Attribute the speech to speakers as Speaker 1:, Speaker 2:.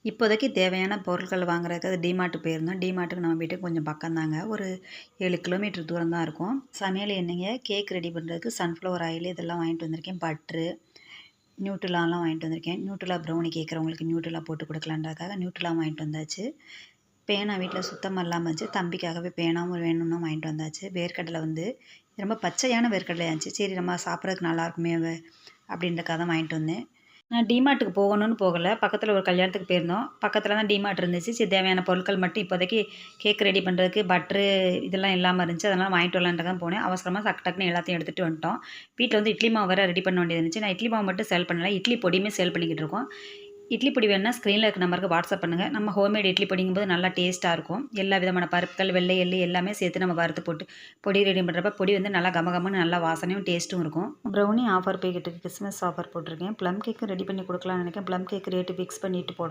Speaker 1: இப்போதைக்கு தேவையான பொருட்கள் வாங்குறதுக்கு டிமார்ட்டுக்கு போயிருந்தோம். டிமார்ட்டுக்கு நம்ம வீட்டுக்கு கொஞ்சம் பக்கம் தாங்க. ஒரு 7 கிலோமீட்டர் தூரம் தான் இருக்கும். சமையல் எண்ணெய்ங்க, கேக் ரெடி பண்ணுறதுக்கு சன்ஃப்ளவர் ஆயில் இதெல்லாம் வாங்கிட்டு வந்திருக்கேன். பட்ரு, நியூட்ரிலாலாம் வாங்கிட்டு வந்திருக்கேன். நியூட்ரிலா ப்ரௌனி கேட்குறவங்களுக்கு நியூட்ரிலா போட்டு கொடுக்கலான்றதுக்காக நியூட்ரிலா வாங்கிட்டு வந்தாச்சு. பேனா வீட்டில் சுத்தமாக இல்லாமல் இருந்துச்சு. தம்பிக்காகவே பேனாவும் வேணும்னு வாங்கிட்டு வந்தாச்சு. வேர்க்கடலை வந்து ரொம்ப பச்சையான வேர்க்கடலையா இருந்துச்சு. சரி நம்ம சாப்பிட்றதுக்கு நல்லாயிருக்குமே அப்படின்றக்காக தான் வாங்கிட்டு வந்தேன். நான் டிமார்ட்டுக்கு போகணும்னு போகல. பக்கத்தில ஒரு கல்யாணத்துக்கு போயிருந்தோம். பக்கத்தில தான் டிமார்ட் இருந்துச்சு. சரி தேவையான பொருட்கள் மட்டும் இப்போதைக்கு கேக் ரெடி பண்ணுறதுக்கு பட்ரு இதெல்லாம் இல்லாமல் இருந்துச்சு. அதனால் வாங்கிட்டு வரலான்ட்டு தான் போனேன். அவசரமா டக்கு டக்குன்னு எல்லாத்தையும் எடுத்துகிட்டு வந்துட்டோம். வீட்டில் வந்து இட்லி மாவு வேறு ரெடி பண்ண வேண்டியது இருந்துச்சு. நான் இட்லி மாவு மட்டும் சேல் பண்ணல. இட்லி பொடியுமே சேல் பண்ணிக்கிட்டு இருக்கோம். இட்லி பொடி வேணுனா ஸ்க்ரீனில் இருக்க நம்பருக்கு வாட்ஸ்அப் பண்ணுங்கள். நம்ம ஹோம்மேட் இட்லி பொடிங்கும்போது நல்லா டேஸ்ட்டாக இருக்கும். எல்லா விதமான பருப்புகள், வெள்ளை எள்ளு எல்லாமே சேர்த்து நம்ம வறுத்து போட்டு பொடி ரெடி பண்ணுறப்ப பொடி வந்து நல்லா கமகமன்னு நல்லா வாசனையும் டேஸ்ட்டும் இருக்கும். ப்ரௌனி ஆஃபர் போய்கிட்டு இருக்கு. கிறிஸ்மஸ் ஆஃபர் போட்டிருக்கேன். ப்ளம் கேக்கும் ரெடி பண்ணி கொடுக்கலாம்னு நினைக்கிறேன். ப்ளம் கேக் ரேட்டு ஃபிக்ஸ் பண்ணிட்டு போடுறேன்.